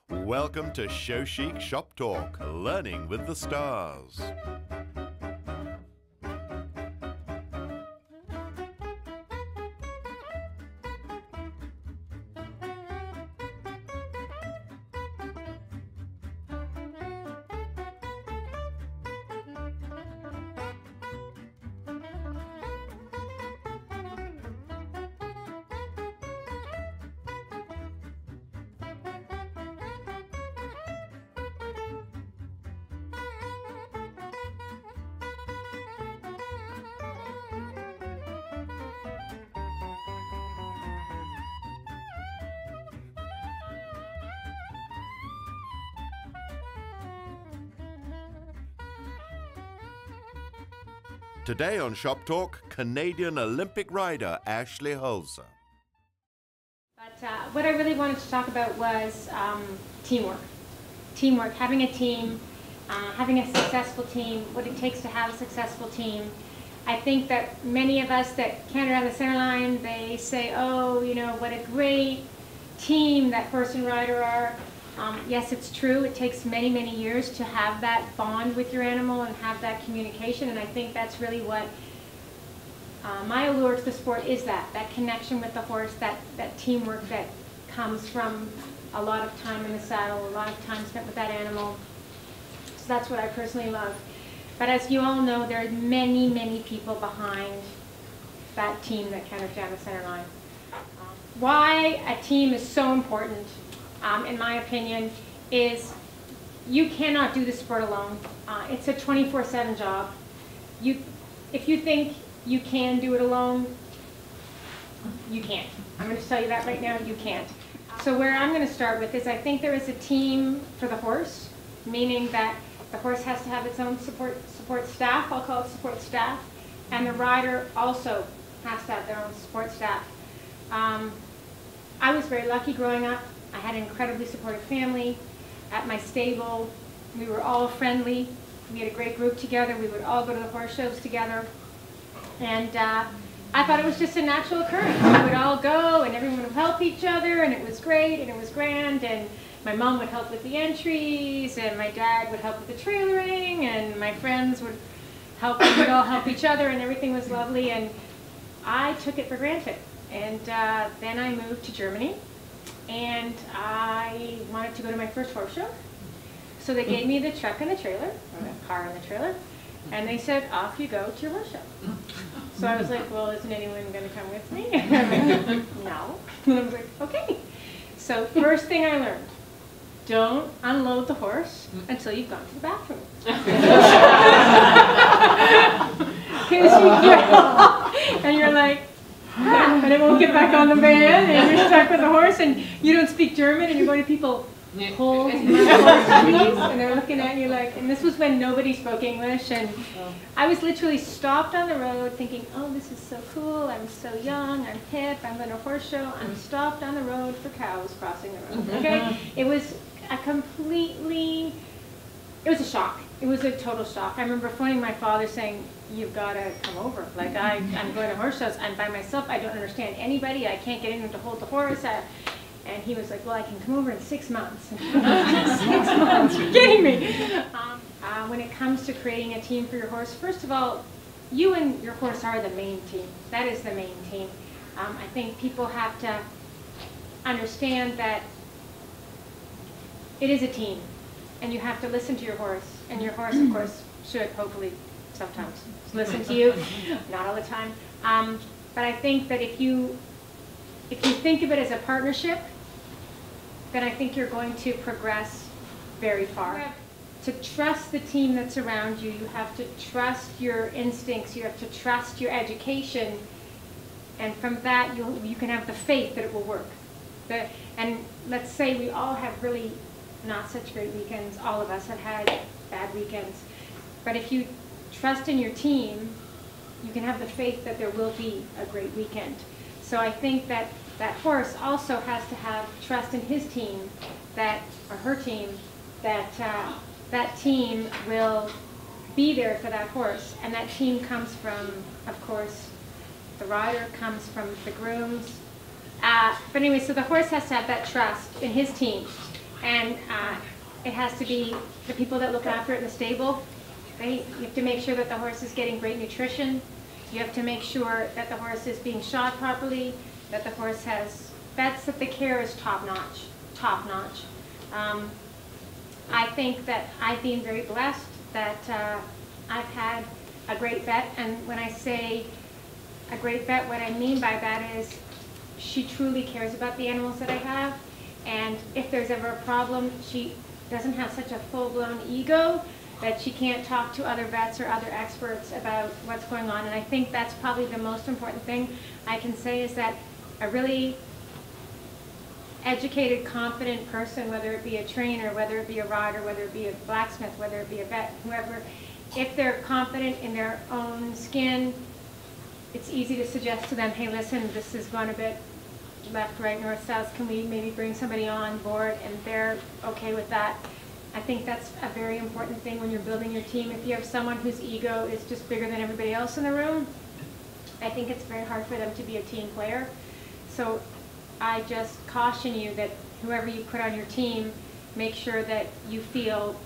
Welcome to Chic Shop Talk, learning with the stars. Today on Shop Talk, Canadian Olympic rider Ashley Holzer. But what I really wanted to talk about was teamwork. Teamwork, having a team, having a successful team, what it takes to have a successful team. I think that many of us that canter down the center line, they say, oh, you know, what a great team that horse and rider are. Yes, it's true. It takes many, many years to have that bond with your animal and have that communication, and I think that's really what my allure to the sport is, that connection with the horse, that teamwork that comes from a lot of time in the saddle, a lot of time spent with that animal. So that's what I personally love. But as you all know, there are many, many people behind that team that canters down the center line. Why a team is so important, in my opinion, is you cannot do the sport alone. It's a 24/7 job. If you think you can do it alone, you can't. I'm going to tell you that right now, you can't. So where I'm going to start with is I think there is a team for the horse, meaning that the horse has to have its own support staff, I'll call it support staff, and the rider also has to have their own support staff. I was very lucky growing up. I had an incredibly supportive family. At my stable, we were all friendly. We had a great group together. We would all go to the horse shows together. And I thought it was just a natural occurrence. We would all go and everyone would help each other, and it was great and it was grand. And my mom would help with the entries, and my dad would help with the trailering, and my friends would help. We would all help each other, and everything was lovely. And I took it for granted. And then I moved to Germany. And I wanted to go to my first horse show. So they gave me the truck and the trailer, or the car and the trailer, and they said, off you go to your horse show. So I was like, well, isn't anyone going to come with me? And I'm like, no. And I was like, okay. So first thing I learned, don't unload the horse until you've gone to the bathroom. And you're like, and it won't get back on the van, and you're stuck with the horse, and you don't speak German, and you're going to people, hold my horse, please, and they're looking at you like, and this was when nobody spoke English, and I was literally stopped on the road thinking, oh, this is so cool, I'm so young, I'm hip, I'm going to horse show, I'm stopped on the road for cows crossing the road, okay? It was a completely, it was a shock. It was a total shock. I remember phoning my father saying, you've got to come over. Like, I'm going to horse shows. I'm by myself. I don't understand anybody. I can't get anyone to hold the horse. And he was like, well, I can come over in 6 months. 6 months? You're kidding me. When it comes to creating a team for your horse, first of all, you and your horse are the main team. That is the main team. I think people have to understand that it is a team. And you have to listen to your horse. And your horse, of course, should hopefully sometimes listen to you, not all the time. But I think that if you think of it as a partnership, then I think you're going to progress very far. To trust the team that's around you, you have to trust your instincts, you have to trust your education, and from that you can have the faith that it will work. And let's say we all have really not such great weekends. All of us have had bad weekends. But if you trust in your team, you can have the faith that there will be a great weekend. So I think that that horse also has to have trust in his team, or her team, that that team will be there for that horse. And that team comes from, of course, the rider, comes from the grooms. But anyway, so the horse has to have that trust in his team. And it has to be the people that look after it in the stable. You have to make sure that the horse is getting great nutrition. You have to make sure that the horse is being shod properly, that the horse has vets, that the care is top-notch, top-notch. I think that I've been very blessed that I've had a great vet, and when I say a great vet, what I mean by that is she truly cares about the animals that I have, and if there's ever a problem, she doesn't have such a full-blown ego that she can't talk to other vets or other experts about what's going on. And I think that's probably the most important thing I can say, is that a really educated, confident person, whether it be a trainer, whether it be a rider, whether it be a blacksmith, whether it be a vet, whoever, if they're confident in their own skin, it's easy to suggest to them, hey, listen, this is going a bit left, right, north, south. Can we maybe bring somebody on board? And they're okay with that. I think that's a very important thing when you're building your team. If you have someone whose ego is just bigger than everybody else in the room, I think it's very hard for them to be a team player. So I just caution you that whoever you put on your team, make sure that you feel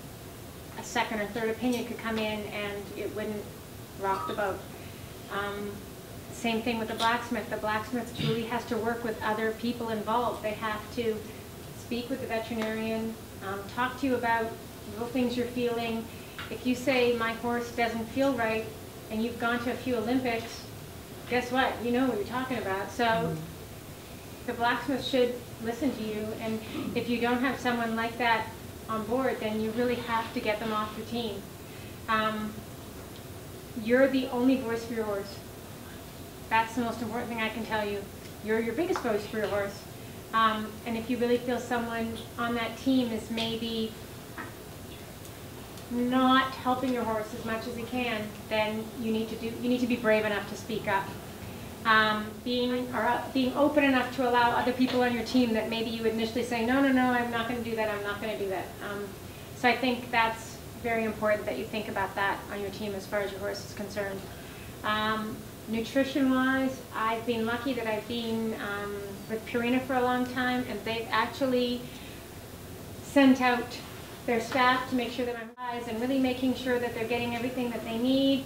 a second or third opinion could come in and it wouldn't rock the boat. Same thing with the blacksmith. The blacksmith truly has to work with other people involved. They have to speak with the veterinarian, talk to you about little things you're feeling. If you say, my horse doesn't feel right, and you've gone to a few Olympics, guess what? You know what you're talking about. So the blacksmith should listen to you, and if you don't have someone like that on board, then you really have to get them off your team. You're the only voice for your horse. That's the most important thing I can tell you. You're your biggest voice for your horse. And if you really feel someone on that team is maybe not helping your horse as much as he can, then you need to be brave enough to speak up. Being open enough to allow other people on your team that maybe you would initially say, no, I'm not going to do that, I'm not going to do that. So I think that's very important that you think about that on your team as far as your horse is concerned. Nutrition-wise, I've been lucky that I've been with Purina for a long time, and they've actually sent out their staff to make sure that I'm wise and really making sure that they're getting everything that they need.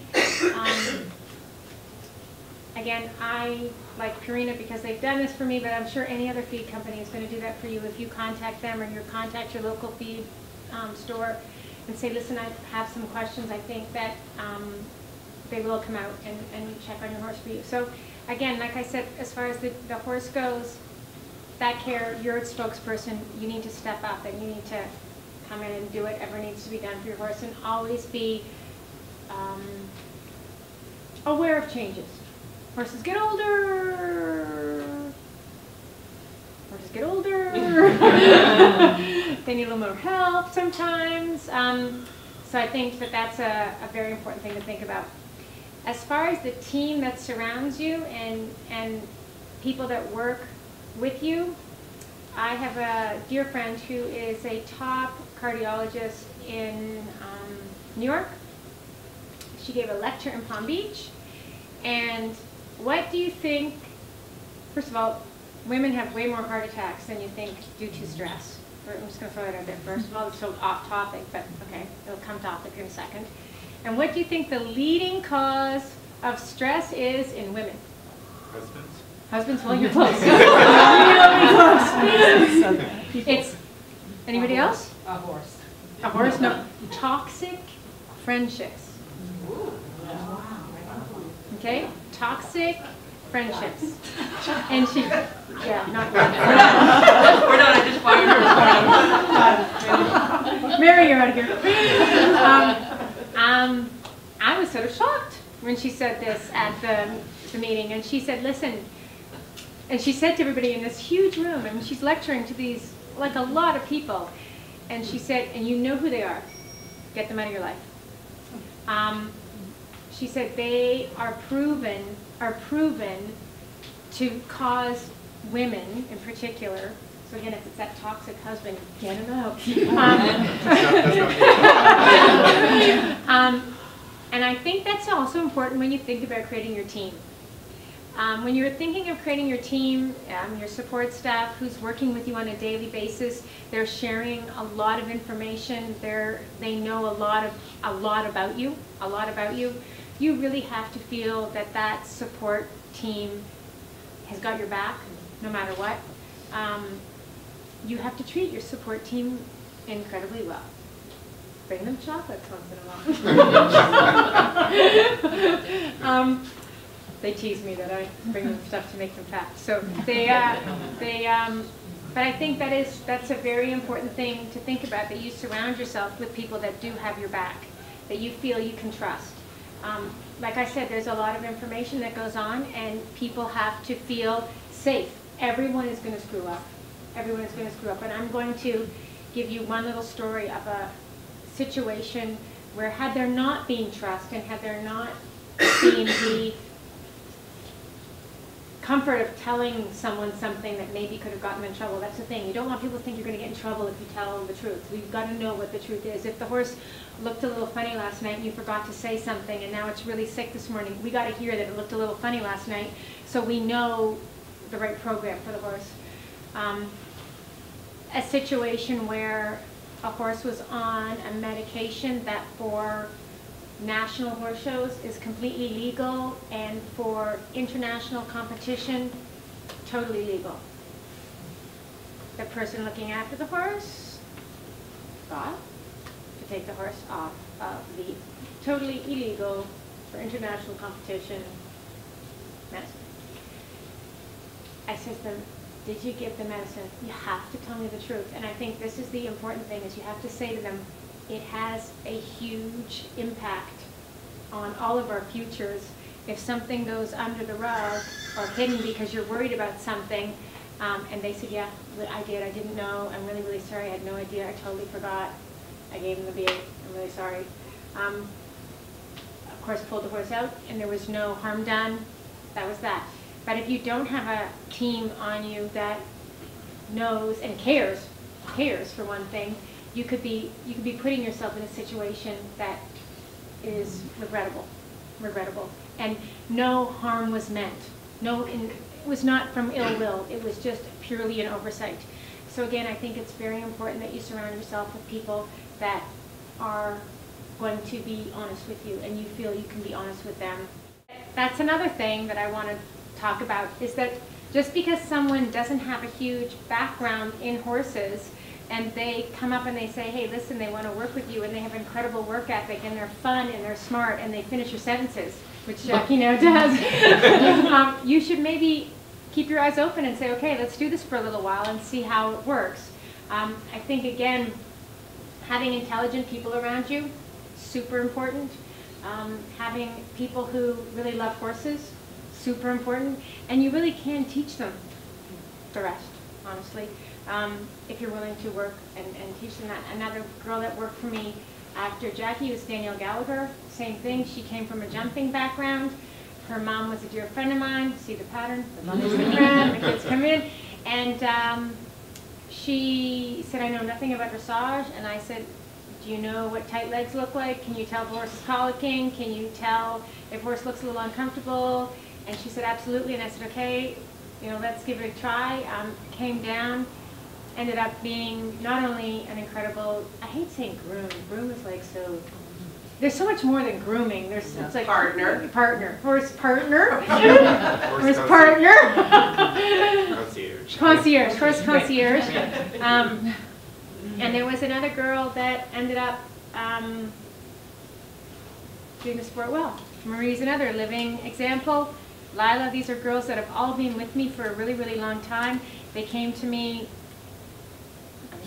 Again, I like Purina because they've done this for me, but I'm sure any other feed company is going to do that for you if you contact them or you contact your local feed store and say, listen, I have some questions. I think that they will come out and check on your horse for you. So again, like I said, as far as the horse goes, that care, you're its spokesperson. You need to step up and you need to come in and do whatever needs to be done for your horse, and always be aware of changes. Horses get older. Horses get older. They need a little more help sometimes. So I think that that's a very important thing to think about. As far as the team that surrounds you and people that work with you, I have a dear friend who is a top cardiologist in New York. She gave a lecture in Palm Beach. And what do you think, first of all, women have way more heart attacks than you think due to stress. I'm just going to throw that out there first of all. It's so off topic, but okay, it'll come topic in a second. And what do you think the leading cause of stress is in women? Husbands. Husbands? Well, you're close. Really close. It's, anybody else? A horse. A horse? No. Toxic friendships. Okay? Toxic friendships. And she, yeah, not really. We're not, I just fired her. Mary, you're out of here. I was sort of shocked when she said this at the meeting, and she said, listen, and she said to everybody in this huge room, and she's lecturing to these, like a lot of people, and she said, and you know who they are, get them out of your life. She said they are proven to cause women in particular. So again, if it's that toxic husband, get him out. And I think that's also important when you think about creating your team. When you're thinking of creating your team, your support staff who's working with you on a daily basis, they're sharing a lot of information. They know a lot about you, You really have to feel that that support team has got your back, no matter what. You have to treat your support team incredibly well. Bring them chocolates once in a while. They tease me that I bring them stuff to make them fat. So but I think that's a very important thing to think about, that you surround yourself with people that do have your back, that you feel you can trust. Like I said, there's a lot of information that goes on, and people have to feel safe. Everyone is going to screw up. Everyone is going to screw up. And I'm going to give you one little story of a situation where, had there not been trust and had there not been the comfort of telling someone something that maybe could have gotten them in trouble. That's the thing. You don't want people to think you're going to get in trouble if you tell them the truth. You've got to know what the truth is. If the horse looked a little funny last night and you forgot to say something and now it's really sick this morning, we got to hear that it looked a little funny last night so we know the right program for the horse. A situation where a horse was on a medication that for national horse shows is completely legal, and for international competition, totally legal. The person looking after the horse got to take the horse off of the totally illegal for international competition medicine. I said to them, did you give the medicine? You have to tell me the truth. And I think this is the important thing, is you have to say to them, it has a huge impact on all of our futures. If something goes under the rug or hidden because you're worried about something, and they said, yeah, I did, I didn't know, I'm really, really sorry, I had no idea, I totally forgot, I gave him the bait, I'm really sorry. Of course, pulled the horse out, and there was no harm done. That was that. But if you don't have a team on you that knows and cares for one thing, you could be putting yourself in a situation that is regrettable, and no harm was meant. It was not from ill will. It was just purely an oversight. So again, I think it's very important that you surround yourself with people that are going to be honest with you, and you feel you can be honest with them. That's another thing that I want to talk about, is that just because someone doesn't have a huge background in horses, and they come up and they say, hey, listen, they want to work with you, and they have incredible work ethic, and they're fun, and they're smart, and they finish your sentences, which Jackie now does, you should maybe keep your eyes open and say, okay, let's do this for a little while and see how it works. I think, again, having intelligent people around you, super important. Having people who really love horses, super important. And you really can teach them the rest, honestly. If you're willing to work and teach them that. Another girl that worked for me after Jackie was Danielle Gallagher. Same thing. She came from a jumping background. Her mom was a dear friend of mine. See the pattern? The mother's the friend, the kids come in. And she said, I know nothing about dressage. And I said, do you know what tight legs look like? Can you tell if a horse is colicking? Can you tell if a horse looks a little uncomfortable? And she said, absolutely. And I said, okay, let's give it a try. Came down. Ended up being not only an incredible, I hate saying groom. Groom is like so, there's so much more than grooming. It's like horse partner. Horse partner. Concierge. Horse concierge. And there was another girl that ended up doing the sport well. Marie's another living example. Lila, these are girls that have all been with me for a really, really long time. They came to me,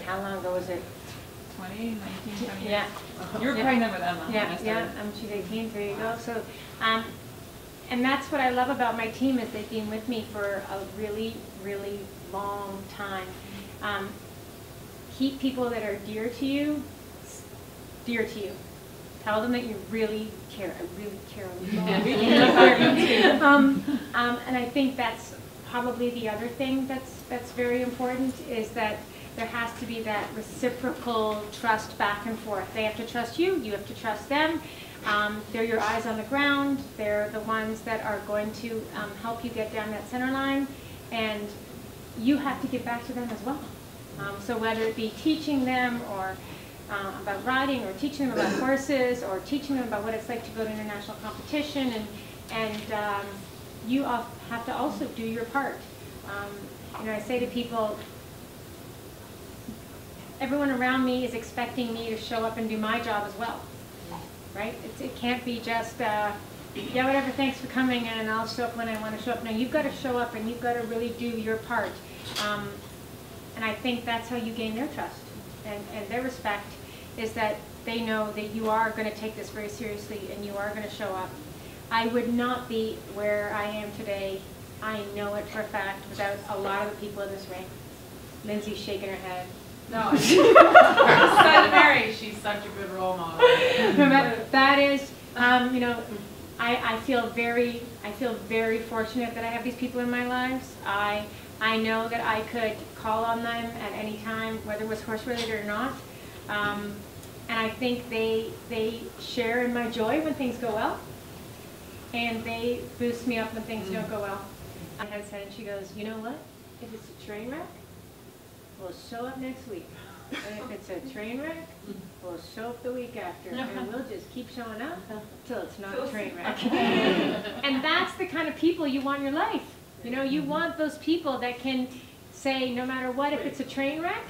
how long ago was it? 20, 19, 20 years. Yeah. You were pregnant with Emma. Yeah. She's 18, there you go. So, and that's what I love about my team, is they've been with me for a really, really long time. Keep people that are dear to you. Tell them that you really care. I really care a lot. And I think that's probably the other thing that's very important, is that there has to be that reciprocal trust back and forth. They have to trust you, you have to trust them. They're your eyes on the ground. They're the ones that are going to help you get down that center line, and you have to give back to them as well. So whether it be teaching them or about riding, or teaching them about horses, or teaching them about what it's like to go to international competition, and you have to also do your part. You know, I say to people, everyone around me is expecting me to show up and do my job as well, right? It can't be just, yeah, whatever, thanks for coming, and I'll show up when I want to show up. No, you've got to show up, and you've got to really do your part. And I think that's how you gain their trust and their respect, is that they know that you are going to take this very seriously and you are going to show up. I would not be where I am today, I know it for a fact, without a lot of the people in this ring. Lindsay's shaking her head. No, Son Mary, she's such a good role model. That is, you know, I feel very fortunate that I have these people in my lives. I know that I could call on them at any time, whether it was horse related or not. And I think they share in my joy when things go well, and they boost me up when things don't go well. I had said, and she goes, you know what? If it's a train wreck, we'll show up next week. And if it's a train wreck, we'll show up the week after. And we'll just keep showing up till it's not a train wreck. And that's the kind of people you want in your life. You know, you want those people that can say, no matter what, if it's a train wreck,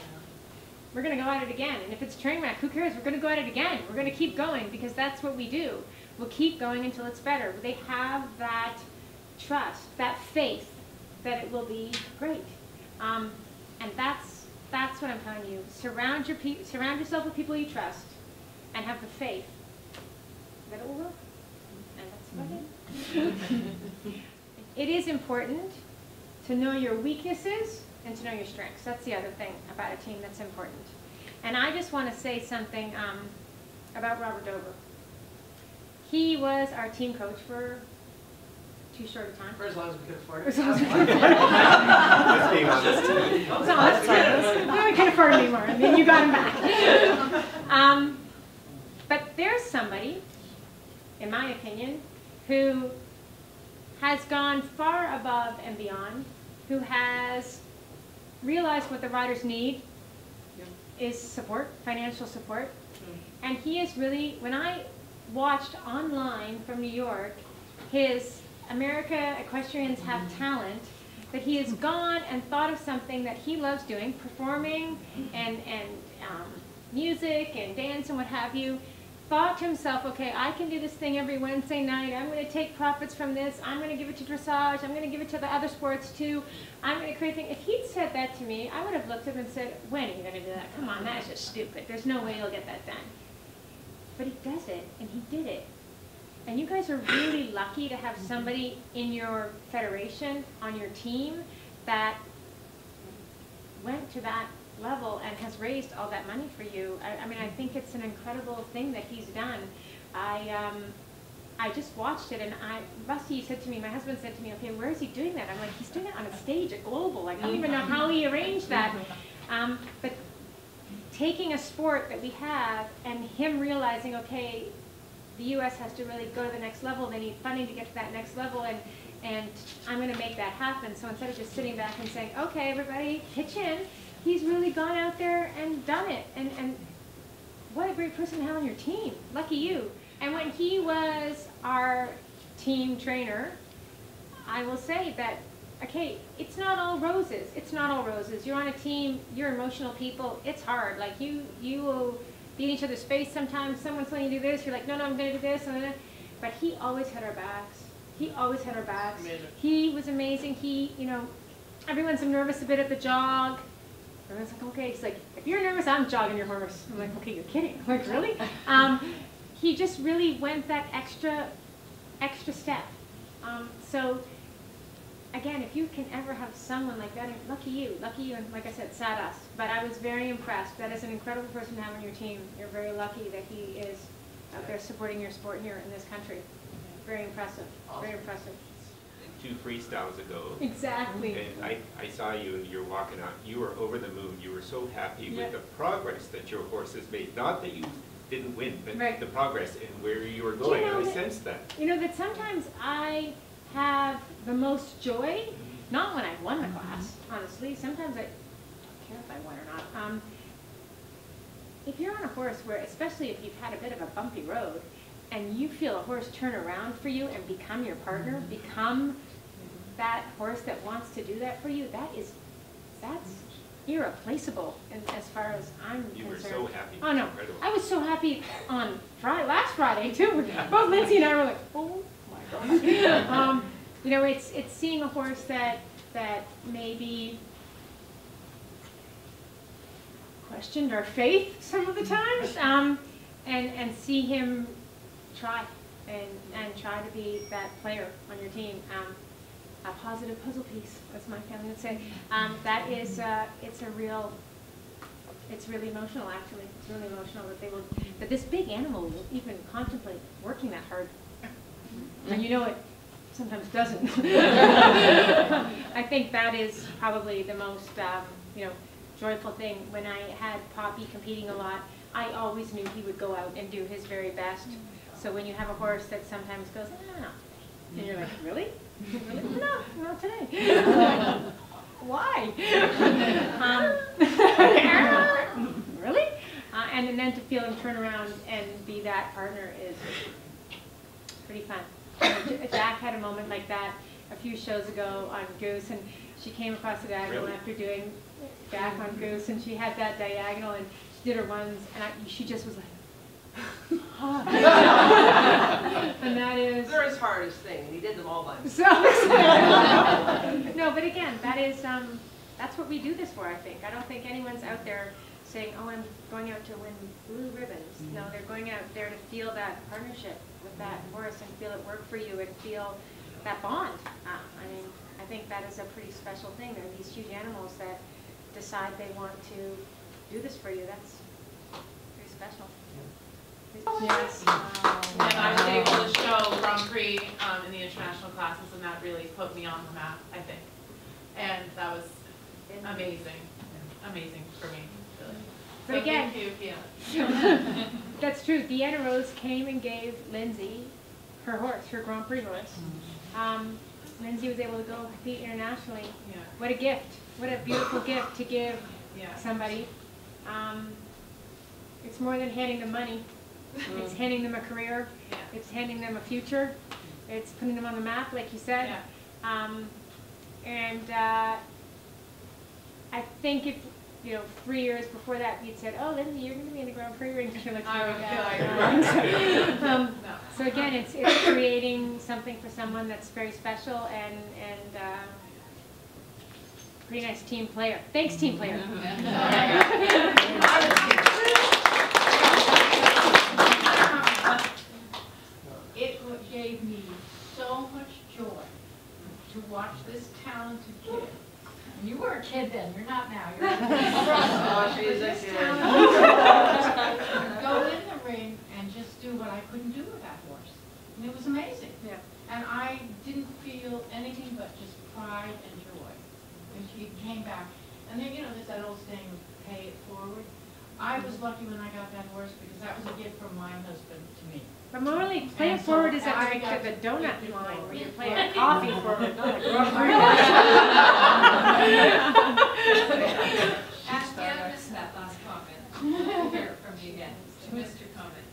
we're going to go at it again. And if it's a train wreck, who cares? We're going to go at it again. We're going to keep going, because that's what we do. We'll keep going until it's better. They have that trust, that faith that it will be great. And that's what I'm telling you. Surround yourself with people you trust, and have the faith that it will work. And that's about it. It is important to know your weaknesses and to know your strengths. That's the other thing about a team that's important. And I just want to say something about Robert Dover. He was our team coach for too short a time. For as long as we could afford For it. as long as we could afford it. Let's be honest. No, we can't afford it anymore. I mean, you got him back. But there's somebody, in my opinion, who has gone far above and beyond, who has realized what the riders need is support, financial support. And he is really, when I watched online from New York, his America Equestrians Have Talent, that he has gone and thought of something that he loves doing, performing and music and dance and what have you, thought to himself, okay, I can do this thing every Wednesday night. I'm going to take profits from this. I'm going to give it to dressage. I'm going to give it to the other sports too. I'm going to create things. If he'd said that to me, I would have looked at him and said, when are you going to do that? Come on, that's just stupid. There's no way you'll get that done. But he does it, and he did it. And you guys are really lucky to have somebody in your federation, on your team, that went to that level and has raised all that money for you. I mean, I think it's an incredible thing that he's done. I just watched it, and Rusty said to me, my husband said to me, okay, where is he doing that? I'm like, he's doing it on a stage at Global. Like, I don't even know how he arranged that. But taking a sport that we have and him realizing, okay, the U.S. has to really go to the next level. They need funding to get to that next level, and I'm going to make that happen. So instead of just sitting back and saying, okay, everybody, pitch in, he's really gone out there and done it. And what a great person to have on your team. Lucky you. And when he was our team trainer, I will say that, okay, it's not all roses. It's not all roses. You're on a team. You're emotional people. It's hard. Like, you will be in each other's face sometimes. Someone's letting you do this. You're like, no, I'm going to do this. But he always had our backs. He always had our backs. Amazing. He was amazing. He, you know, everyone's nervous a bit at the jog. Everyone's like, okay. He's like, if you're nervous, I'm jogging your horse. I'm like, okay, you're kidding. I'm like, really? He just really went that extra step. So, again, if you can ever have someone like that, lucky you, and like I said, sad us. But I was very impressed. That is an incredible person to have on your team. You're very lucky that he is out there supporting your sport here in this country. Very impressive. Very impressive. 2 freestyles ago. Exactly. And I saw you, and you're walking out. You were over the moon. You were so happy Yeah. with the progress that your horse has made. Not that you didn't win, but Right. the progress and where you were going. know I that- sensed that. You know that sometimes I have the most joy, not when I won the class, honestly. Sometimes I don't care if I won or not. If you're on a horse where, especially if you've had a bit of a bumpy road, and you feel a horse turn around for you and become your partner, become that horse that wants to do that for you, that's irreplaceable as far as I'm You concerned. were so happy. Oh no, Incredible. I was so happy on last Friday too. Both Lindsay and I were like, oh my God. You know, it's seeing a horse that maybe questioned our faith some of the times, and see him try and try to be that player on your team. A positive puzzle piece, as my family would say. That is, it's really emotional actually. It's really emotional that this big animal will even contemplate working that hard. And you know it sometimes doesn't. I think that is probably the most, joyful thing. When I had Poppy competing a lot, I always knew he would go out and do his very best. So when you have a horse that sometimes goes, no, and you're like, really? Really? No, not today. Why? Really? And then to feel him turn around and be that partner is pretty fun. Jack had a moment like that a few shows ago on Goose, and she came across the diagonal Really? after doing Jack on Goose, and she had that diagonal, and she did her runs, and she just was like, and that is... They're his hardest thing, and he did them all by himself. No, but again, that is, that's what we do this for, I think. I don't think anyone's out there saying, oh, I'm going out to win blue ribbons. No, they're going out there to feel that partnership with that horse and feel it work for you and feel that bond. I mean, I think that is a pretty special thing. There are these huge animals that decide they want to do this for you. That's pretty special. Yes. And I was able to show Grand Prix in the international classes, and that really put me on the map, I think. And that was amazing. Amazing for me, really. But So again, thank you, yeah. That's true. Deanna Rose came and gave Lindsay her horse, her Grand Prix horse. Lindsay was able to go compete internationally. Yeah. What a gift. What a beautiful gift to give Yeah. somebody. It's more than handing them money. It's handing them a career. Yeah. It's handing them a future. It's putting them on the map, like you said. Yeah. I think if, 3 years before that, you'd said, oh, Lindsay, you're going to be in the Grand Prix ring. She looks I really would feel like bad. No. So again, it's creating something for someone that's very special and pretty nice team player. Thanks, team player. It gave me so much joy to watch this talented kid. And you were a kid then, you're not now. You're Oh, she's a kid. Go in the ring and just do what I couldn't do with that horse. And it was amazing. Yeah. And I didn't feel anything but just pride and joy. And she came back. And then, there's that old saying, pay it forward. I was lucky when I got that horse because that was a gift from my husband to me. But normally, play it forward is at like to the donut line where you play a coffee forward, not a Grand Prix. Ashley, I missed that last comment. Hear it from you again. I missed your comment.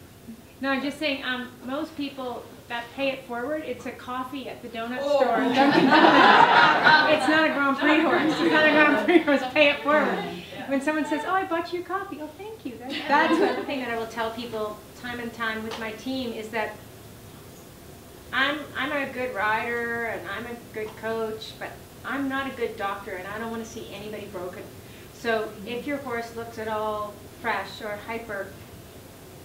No, I'm just saying, most people that pay it forward, it's a coffee at the donut store. Dunkin' Donuts. It's not a Grand Prix horse. It's not a Grand Prix horse. Pay it forward. When someone says, oh, I bought you coffee, oh, thank you. That's one thing that I will tell people time and time with my team is that I'm a good rider and I'm a good coach, but I'm not a good doctor and I don't want to see anybody broken. So if your horse looks at all fresh or hyper,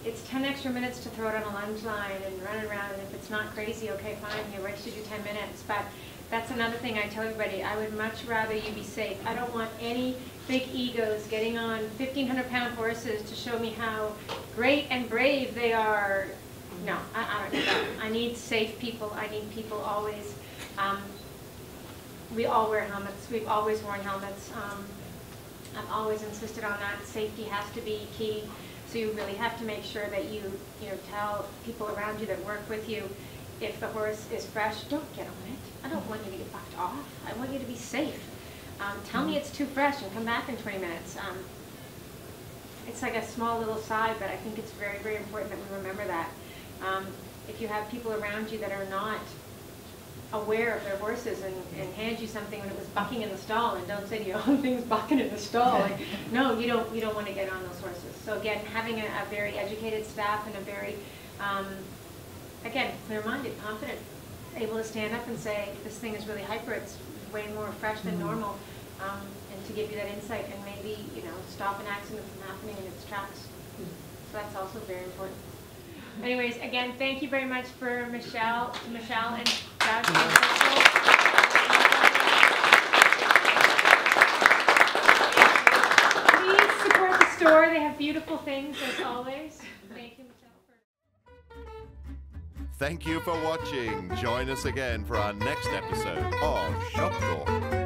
it's 10 extra minutes to throw it on a lunge line and run around, and if it's not crazy, okay, fine, you're ready to do 10 minutes. But that's another thing I tell everybody, I would much rather you be safe. I don't want any big egos getting on 1,500-pound horses to show me how great and brave they are. No, I don't need that. I need safe people. I need people always. We all wear helmets. We've always worn helmets. I've always insisted on that. Safety has to be key. So you really have to make sure that you tell people around you that work with you, if the horse is fresh, don't get on it. I don't want you to get bucked off. I want you to be safe. Tell me it's too fresh and come back in 20 minutes. It's like a small little side, but I think it's very, very important that we remember that. If you have people around you that are not aware of their horses and hand you something when it was bucking in the stall, and don't say to you, oh, things bucking in the stall. Like, no, you don't want to get on those horses. So again, having a very educated staff and a very, again, clear-minded, confident, able to stand up and say, this thing is really hyper, it's way more fresh than normal, and to give you that insight and maybe, stop an accident from happening in its tracks. So that's also very important. Anyways, again, thank you very much for Michelle and Doug. Please support the store. They have beautiful things as always. Thank you, Michelle. Thank you for watching. Join us again for our next episode of Shop Talk.